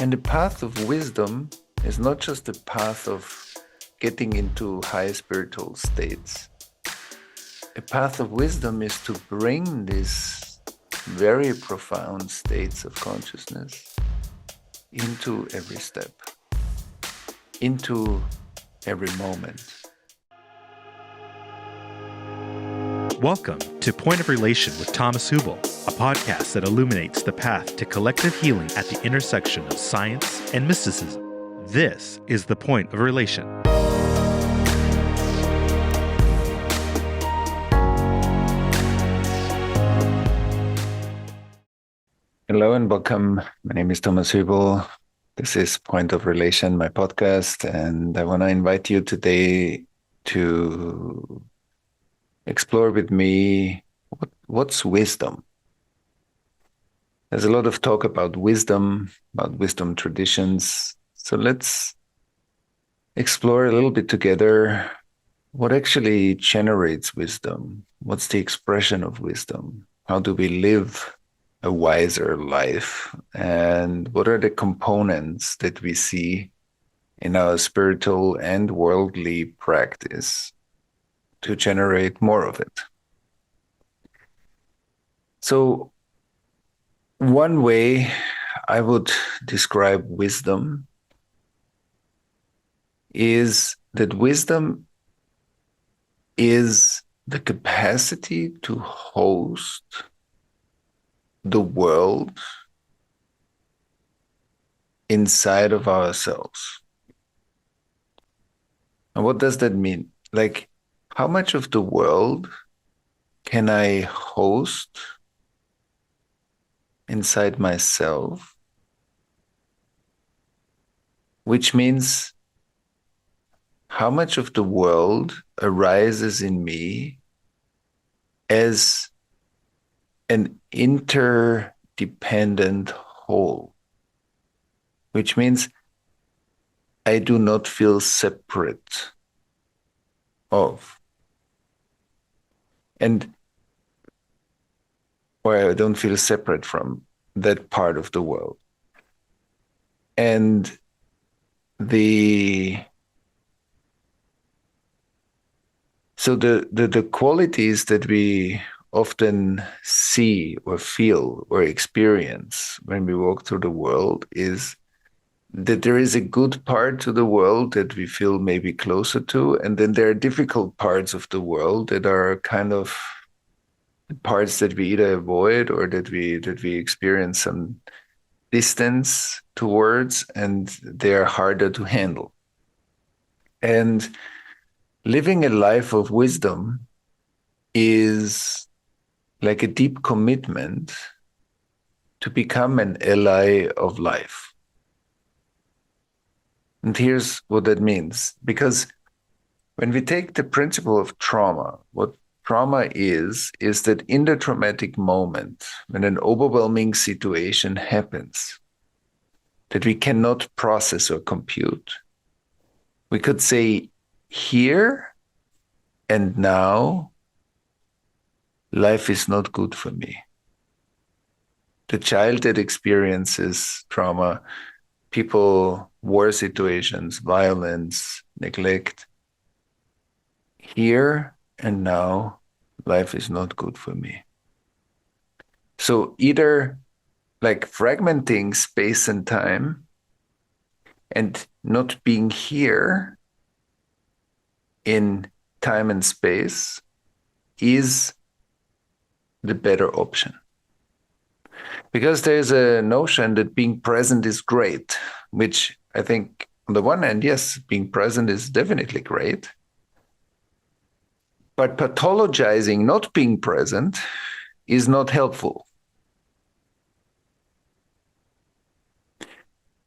And the path of wisdom is not just the path of getting into high spiritual states. A path of wisdom is to bring these very profound states of consciousness into every step, into every moment. Welcome to Point of Relation with Thomas Hübl, a podcast that illuminates the path to collective healing at the intersection of science and mysticism. This is the Point of Relation. Hello and welcome. My name is Thomas Hübl. This is Point of Relation, my podcast, and I want to invite you today to explore with me what's wisdom. There's a lot of talk about wisdom traditions. So let's explore a little bit together what actually generates wisdom. What's the expression of wisdom? How do we live a wiser life? And what are the components that we see in our spiritual and worldly practice to generate more of it? So one way I would describe wisdom is that wisdom is the capacity to host the world inside of ourselves. And what does that mean? Like, how much of the world can I host inside myself? Which means, how much of the world arises in me as an interdependent whole, which means I do not feel separate of, or I don't feel separate from that part of the world. And the qualities that we often see or feel or experience when we walk through the world is that there is a good part to the world that we feel maybe closer to, and then there are difficult parts of the world that are kind of parts that we either avoid or that we experience some distance towards, and they are harder to handle. And living a life of wisdom is like a deep commitment to become an ally of life. And here's what that means. Because when we take the principle of trauma, what trauma is that in the traumatic moment, when an overwhelming situation happens that we cannot process or compute, we could say, here and now, life is not good for me. The child that experiences trauma, people, war situations, violence, neglect, here and now, life is not good for me. So either like fragmenting space and time and not being here in time and space is the better option. Because there's a notion that being present is great, which I think on the one hand, yes, being present is definitely great. But pathologizing not being present is not helpful.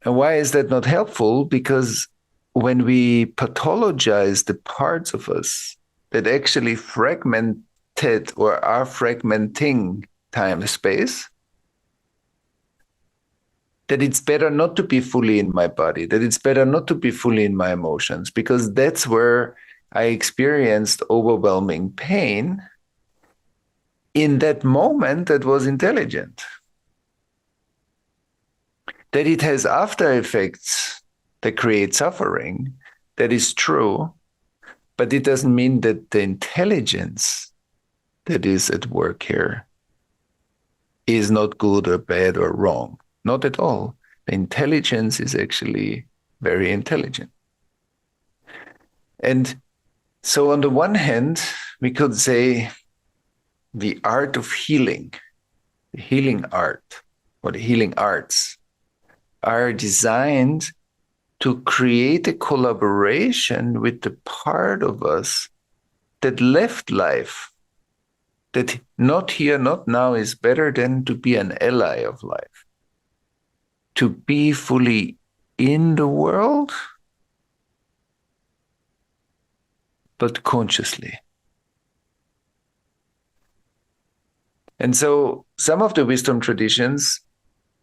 And why is that not helpful? Because when we pathologize the parts of us that actually fragmented or are fragmenting time and space, that it's better not to be fully in my body, that it's better not to be fully in my emotions, because that's where I experienced overwhelming pain in that moment that was intelligent. That it has after effects that create suffering, that is true, but it doesn't mean that the intelligence that is at work here is not good or bad or wrong. Not at all. The intelligence is actually very intelligent. And so, on the one hand, we could say the art of healing, the healing art, or the healing arts, are designed to create a collaboration with the part of us that left life, that not here, not now is better than to be an ally of life, to be fully in the world, but consciously. And so some of the wisdom traditions,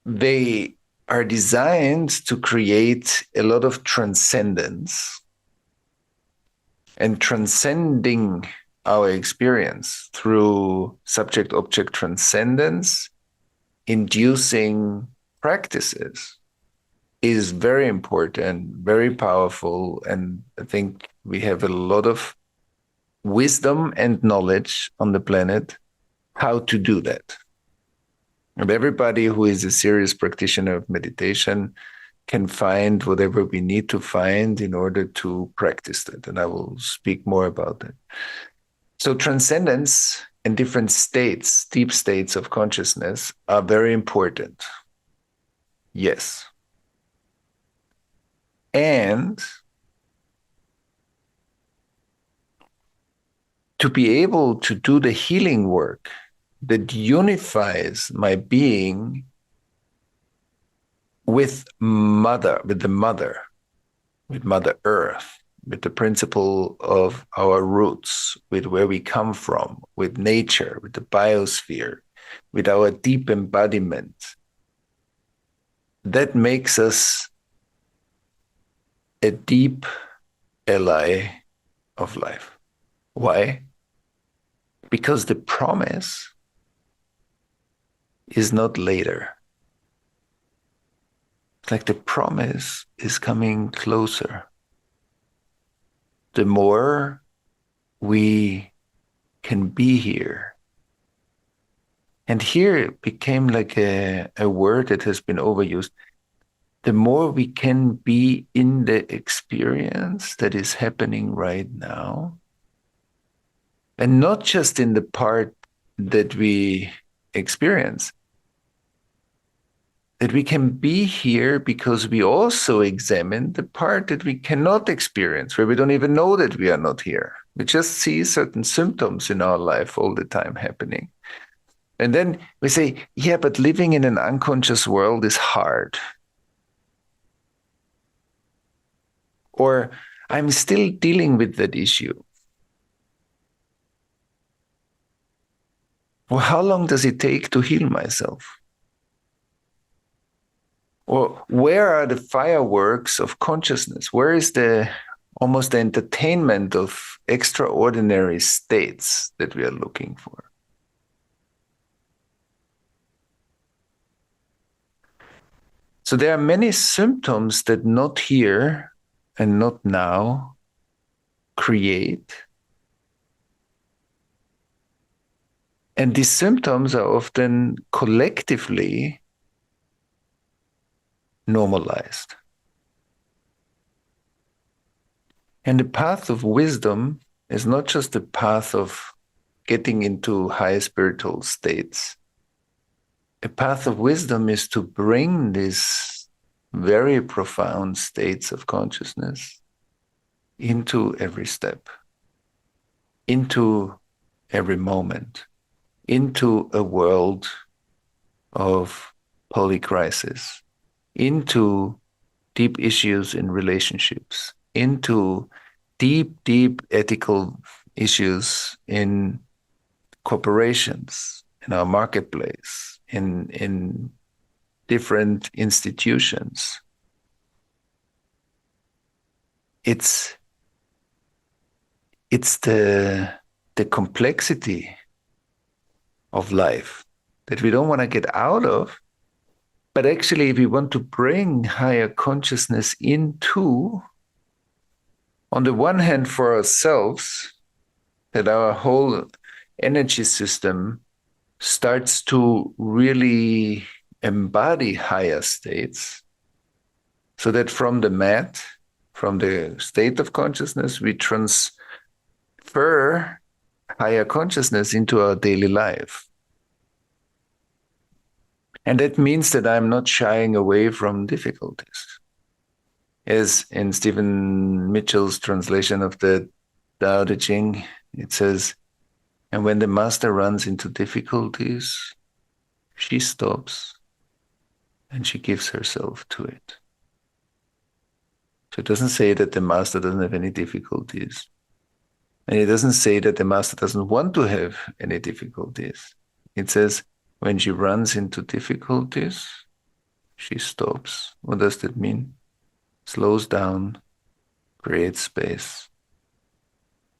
they are designed to create a lot of transcendence and transcending our experience through subject-object transcendence, inducing practices is very important, very powerful. And I think we have a lot of wisdom and knowledge on the planet how to do that. And everybody who is a serious practitioner of meditation can find whatever we need to find in order to practice that. And I will speak more about that. So transcendence and different states, deep states of consciousness are very important. Yes. And to be able to do the healing work that unifies my being with the mother, with Mother Earth, with the principle of our roots, with where we come from, with nature, with the biosphere, with our deep embodiment. That makes us a deep ally of life. Why? Because the promise is not later. It's like the promise is coming closer. The more we can be here. And here it became like a word that has been overused. The more we can be in the experience that is happening right now, and not just in the part that we experience, that we can be here because we also examine the part that we cannot experience, where we don't even know that we are not here. We just see certain symptoms in our life all the time happening. And then we say, yeah, but living in an unconscious world is hard. Or I'm still dealing with that issue. Well, how long does it take to heal myself? Or where are the fireworks of consciousness? Where is the almost the entertainment of extraordinary states that we are looking for? So there are many symptoms that not here and not now create. And these symptoms are often collectively normalized. And the path of wisdom is not just the path of getting into high spiritual states. A path of wisdom is to bring these very profound states of consciousness into every step, into every moment, into a world of polycrisis, into deep issues in relationships, into deep, deep ethical issues in corporations, in our marketplace, in different institutions. It's the complexity of life that we don't want to get out of, But actually, if we want to bring higher consciousness into, on the one hand, for ourselves, that our whole energy system starts to really embody higher states, so that from the mat, from the state of consciousness, we transfer higher consciousness into our daily life. And that means that I'm not shying away from difficulties. As in Stephen Mitchell's translation of the Tao Te Ching, it says, and when the master runs into difficulties, she stops and she gives herself to it. So it doesn't say that the master doesn't have any difficulties. And it doesn't say that the master doesn't want to have any difficulties. It says, when she runs into difficulties, she stops. What does that mean? Slows down, creates space,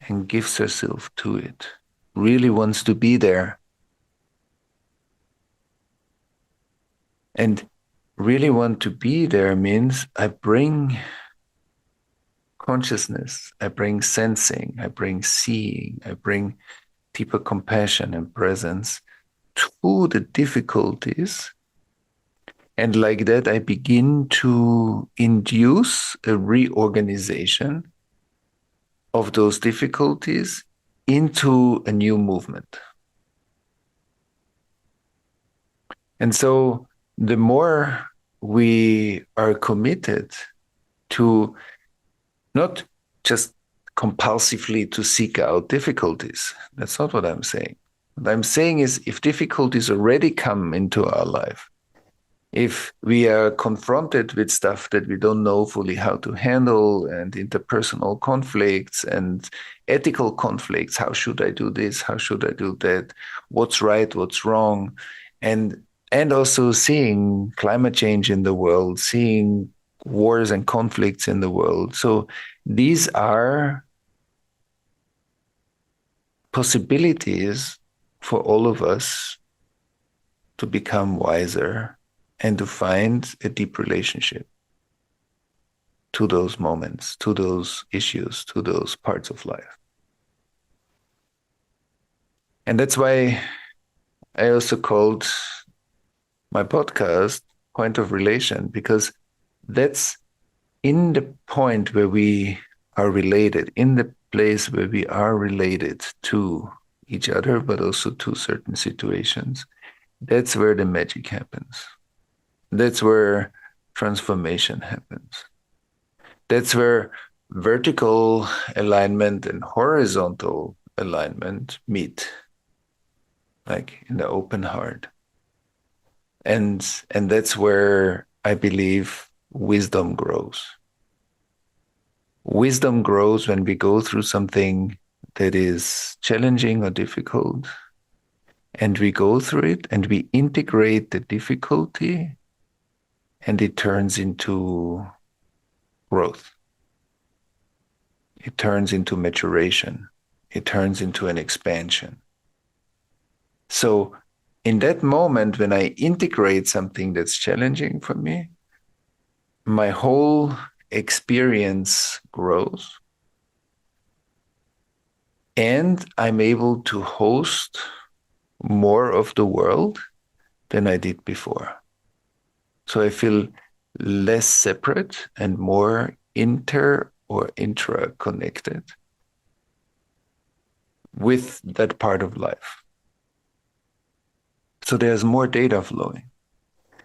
and gives herself to it. Really wants to be there. And really want to be there means I bring consciousness, I bring sensing, I bring seeing, I bring deeper compassion and presence to the difficulties. And like that, I begin to induce a reorganization of those difficulties into a new movement. And so the more we are committed to not just compulsively to seek out difficulties, that's not what I'm saying. What I'm saying is if difficulties already come into our life, if we are confronted with stuff that we don't know fully how to handle, and interpersonal conflicts and ethical conflicts, how should I do this? How should I do that? What's right? What's wrong? And also seeing climate change in the world, seeing wars and conflicts in the world. So these are possibilities for all of us to become wiser and to find a deep relationship to those moments, to those issues, to those parts of life. And that's why I also called my podcast Point of Relation, because that's in the point where we are related, in the place where we are related to each other, but also to certain situations. That's where the magic happens. That's where transformation happens. That's where vertical alignment and horizontal alignment meet, like in the open heart. And that's where I believe wisdom grows. Wisdom grows when we go through something that is challenging or difficult, and we go through it and we integrate the difficulty, and it turns into growth. It turns into maturation. It turns into an expansion. So in that moment, when I integrate something that's challenging for me, my whole experience grows, and I'm able to host more of the world than I did before. So I feel less separate and more inter or intra-connected with that part of life. So there's more data flowing.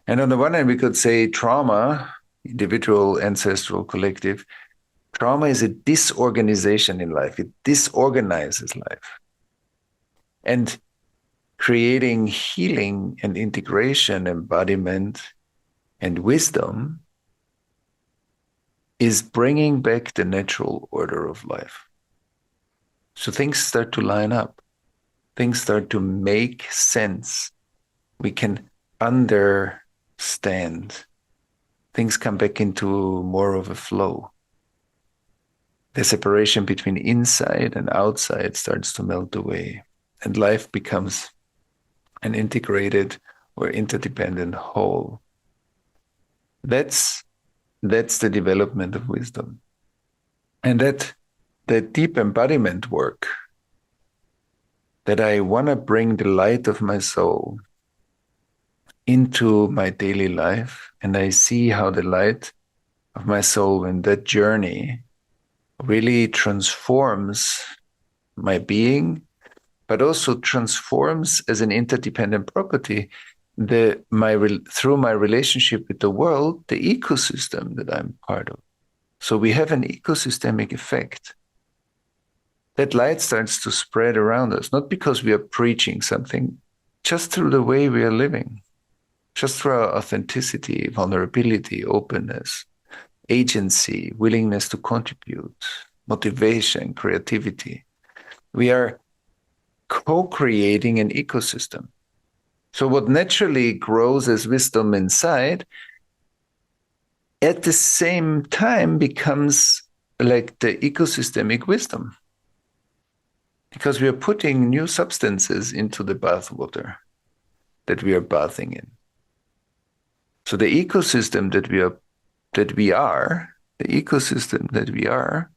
And on the one hand, we could say trauma, individual, ancestral, collective, trauma is a disorganization in life. It disorganizes life. And creating healing and integration, embodiment, and wisdom is bringing back the natural order of life. So things start to line up. Things start to make sense. We can understand. Things come back into more of a flow. The separation between inside and outside starts to melt away, and life becomes an integrated or interdependent whole. That's the development of wisdom. And that deep embodiment work, that I want to bring the light of my soul into my daily life, and I see how the light of my soul in that journey really transforms my being, but also transforms as an interdependent property through my relationship with the world, the ecosystem that I'm part of. So we have an ecosystemic effect. That light starts to spread around us, not because we are preaching something, just through the way we are living, just through our authenticity, vulnerability, openness, agency, willingness to contribute, motivation, creativity. We are co-creating an ecosystem. So what naturally grows as wisdom inside, at the same time becomes like the ecosystemic wisdom. Because we are putting new substances into the bathwater that we are bathing in. So the ecosystem that we are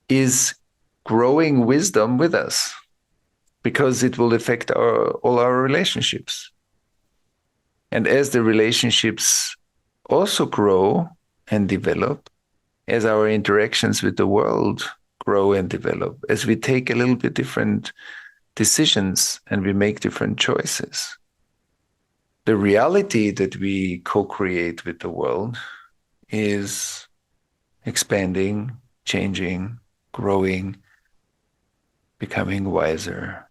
is growing wisdom with us, because it will affect all our relationships. And as the relationships also grow and develop, as our interactions with the world grow and develop, as we take a little bit different decisions and we make different choices, the reality that we co-create with the world is expanding, changing, growing, becoming wiser.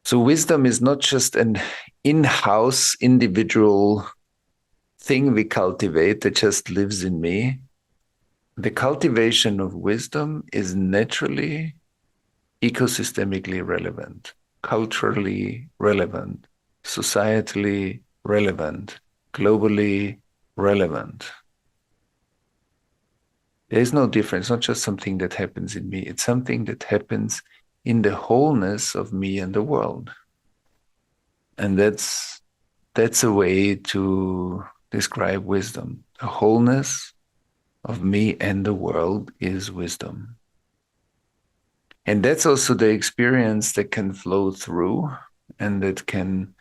So wisdom is not just an in-house individual thing we cultivate that just lives in me. The cultivation of wisdom is naturally ecosystemically relevant, culturally relevant, societally relevant, globally relevant. There is no difference. It's not just something that happens in me. It's something that happens in the wholeness of me and the world. And that's a way to describe wisdom. The wholeness of me and the world is wisdom. And that's also the experience that can flow through and that can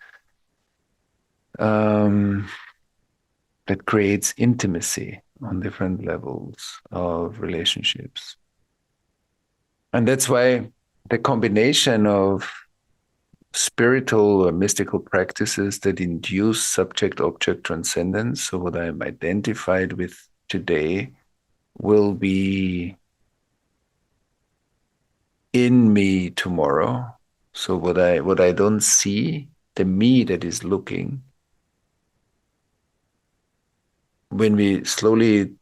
that creates intimacy on different levels of relationships. And that's why the combination of spiritual or mystical practices that induce subject-object transcendence, so what I'm identified with today, will be in me tomorrow. So what I don't see, the me that is looking, when we slowly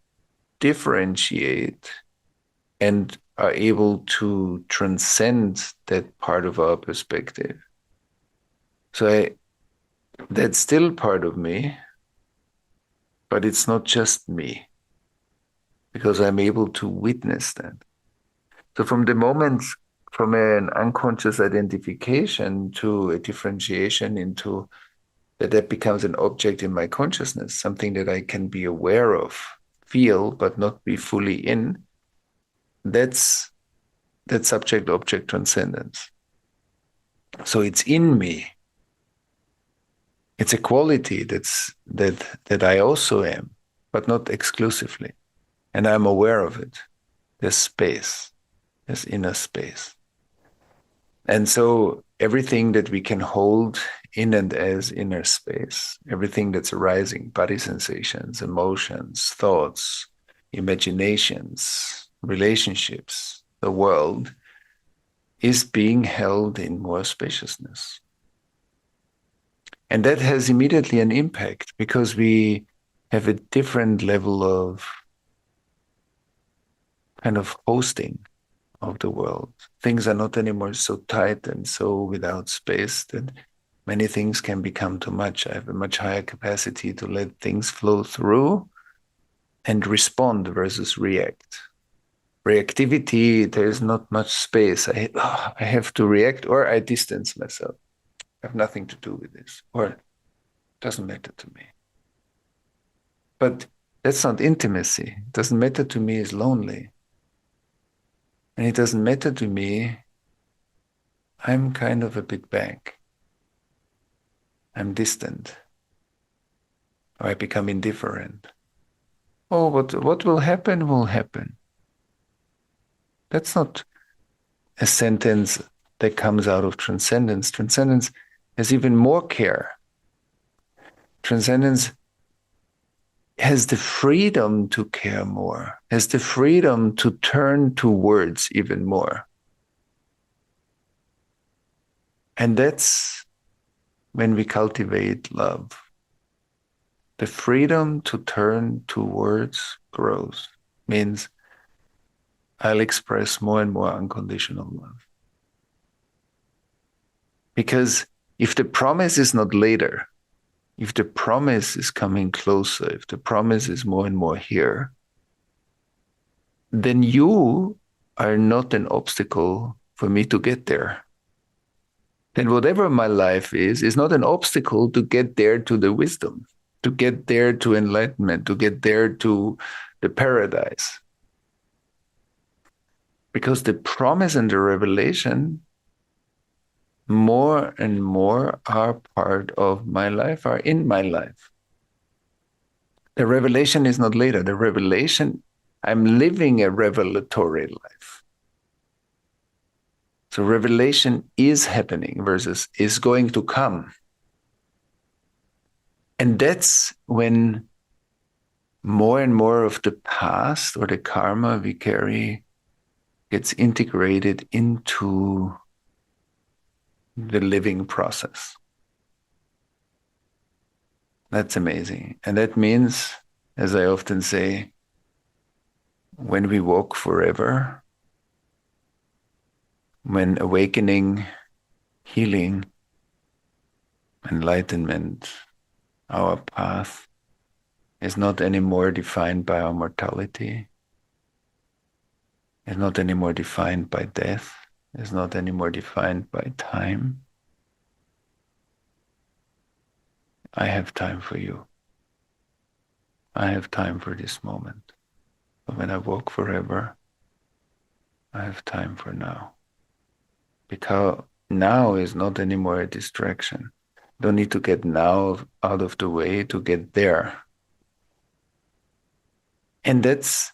differentiate and are able to transcend that part of our perspective. So that's still part of me, but it's not just me, because I'm able to witness that. So from the moment, from an unconscious identification to a differentiation into that becomes an object in my consciousness, something that I can be aware of, feel, but not be fully in, that's that subject-object transcendence. So it's in me. It's a quality that I also am, but not exclusively. And I'm aware of it. There's space. There's inner space. And so everything that we can hold in and as inner space, everything that's arising, body sensations, emotions, thoughts, imaginations, relationships, the world, is being held in more spaciousness. And that has immediately an impact, because we have a different level of kind of hosting of the world. Things are not anymore so tight and so without space that many things can become too much. I have a much higher capacity to let things flow through and respond versus react. Reactivity, there is not much space. I have to react, or I distance myself. I have nothing to do with this, or it doesn't matter to me. But that's not intimacy. It doesn't matter to me is lonely. And it doesn't matter to me, I'm kind of a bit back. I'm distant. Or I become indifferent. Oh, what will happen will happen. That's not a sentence that comes out of transcendence. Transcendence has even more care. Transcendence has the freedom to care more, has the freedom to turn towards even more. And that's when we cultivate love. The freedom to turn towards growth means I'll express more and more unconditional love. Because if the promise is not later, if the promise is coming closer, if the promise is more and more here, then you are not an obstacle for me to get there. Then whatever my life is not an obstacle to get there to the wisdom, to get there to enlightenment, to get there to the paradise. Because the promise and the revelation more and more are part of my life, are in my life. The revelation is not later. The revelation, I'm living a revelatory life. So revelation is happening versus is going to come. And that's when more and more of the past or the karma we carry gets integrated into the living process. That's amazing. And that means, as I often say, when we walk forever, when awakening, healing, enlightenment, our path is not anymore defined by our mortality, is not anymore defined by death, is not anymore defined by time. I have time for you. I have time for this moment. But when I walk forever, I have time for now. Because now is not anymore a distraction. Don't need to get now out of the way to get there. And that's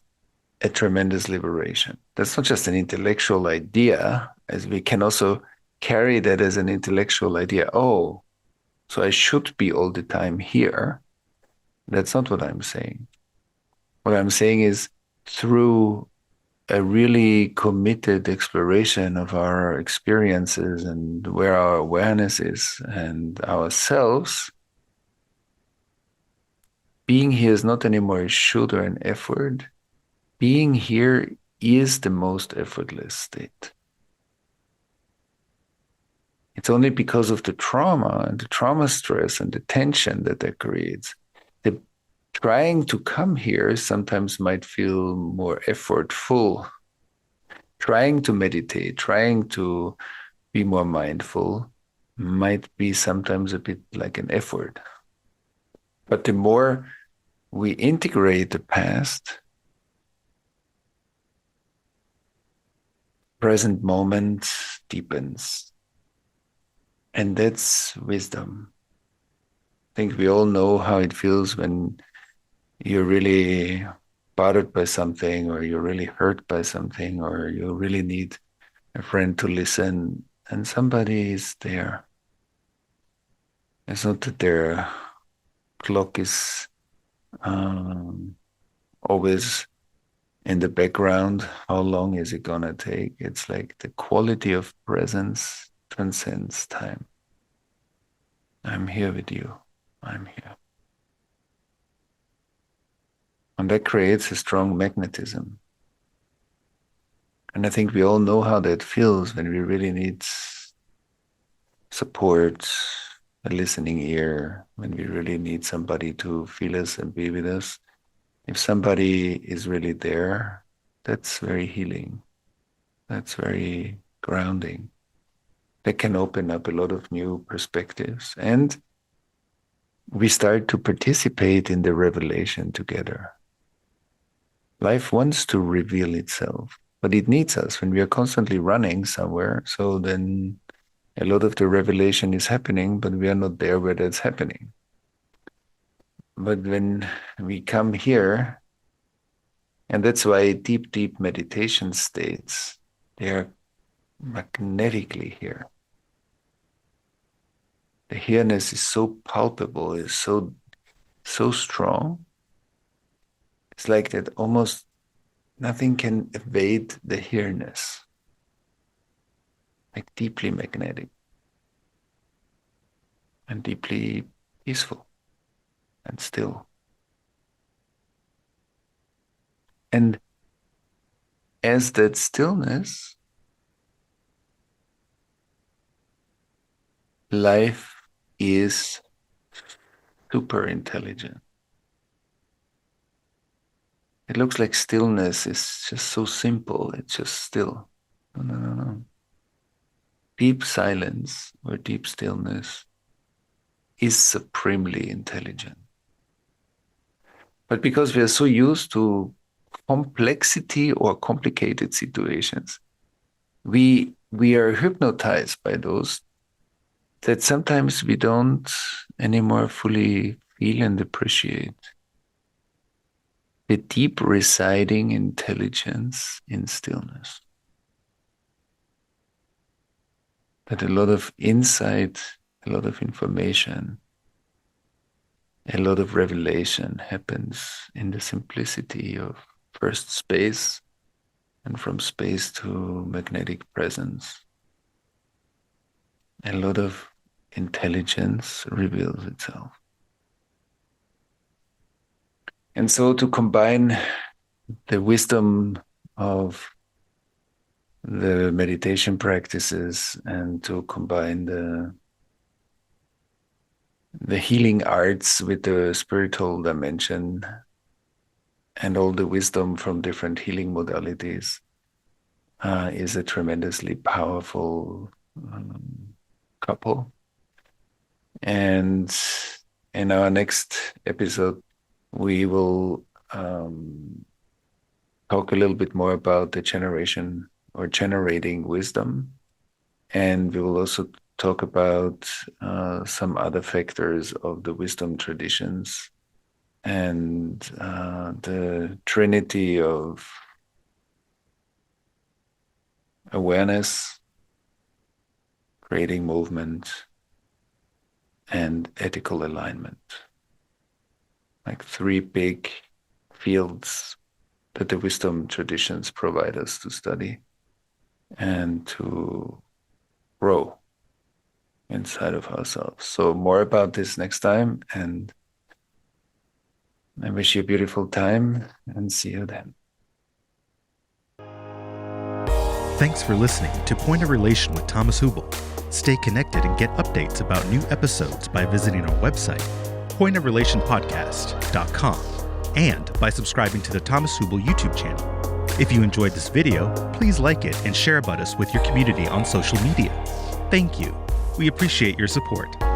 a tremendous liberation. That's not just an intellectual idea, as we can also carry that as an intellectual idea. Oh, so I should be all the time here. That's not what I'm saying. What I'm saying is through a really committed exploration of our experiences and where our awareness is and ourselves, being here is not anymore a should or an effort. Being here is the most effortless state. It's only because of the trauma and the trauma stress and the tension that creates. The trying to come here sometimes might feel more effortful. Trying to meditate, trying to be more mindful might be sometimes a bit like an effort. But the more we integrate the past, present moment deepens. And that's wisdom. I think we all know how it feels when you're really bothered by something, or you're really hurt by something, or you really need a friend to listen, and somebody is there. It's not that their clock is always in the background. How long is it gonna take? It's like the quality of presence transcends time. I'm here with you. I'm here. And that creates a strong magnetism. And I think we all know how that feels when we really need support, a listening ear, when we really need somebody to feel us and be with us. If somebody is really there, that's very healing. That's very grounding. That can open up a lot of new perspectives. And we start to participate in the revelation together. Life wants to reveal itself, but it needs us when we are constantly running somewhere. So then a lot of the revelation is happening, but we are not there where that's happening. But when we come here, and that's why deep, deep meditation states, they are magnetically here. The here-ness is so palpable, is so strong. It's like that almost nothing can evade the here-ness. Like deeply magnetic and deeply peaceful and still. And as that stillness, life is super intelligent. It looks like stillness is just so simple. It's just still. No, no, no, no. Deep silence or deep stillness is supremely intelligent. But because we are so used to complexity or complicated situations, we are hypnotized by those that sometimes we don't anymore fully feel and appreciate the deep residing intelligence in stillness. That a lot of insight, a lot of information, a lot of revelation happens in the simplicity of first space, and from space to magnetic presence. A lot of intelligence reveals itself. And so to combine the wisdom of the meditation practices and to combine the healing arts with the spiritual dimension and all the wisdom from different healing modalities is a tremendously powerful couple. And in our next episode, we will talk a little bit more about the generation or generating wisdom. And we will also talk about some other factors of the wisdom traditions and the trinity of awareness, creating movement, and ethical alignment. Like three big fields that the wisdom traditions provide us to study and to grow inside of ourselves. So more about this next time, and I wish you a beautiful time and see you then. Thanks for listening to Point of Relation with Thomas Hübl. Stay connected and get updates about new episodes by visiting our website, pointofrelationpodcast.com, and by subscribing to the Thomas Hübl YouTube channel. If you enjoyed this video, please like it and share about us with your community on social media. Thank you. We appreciate your support.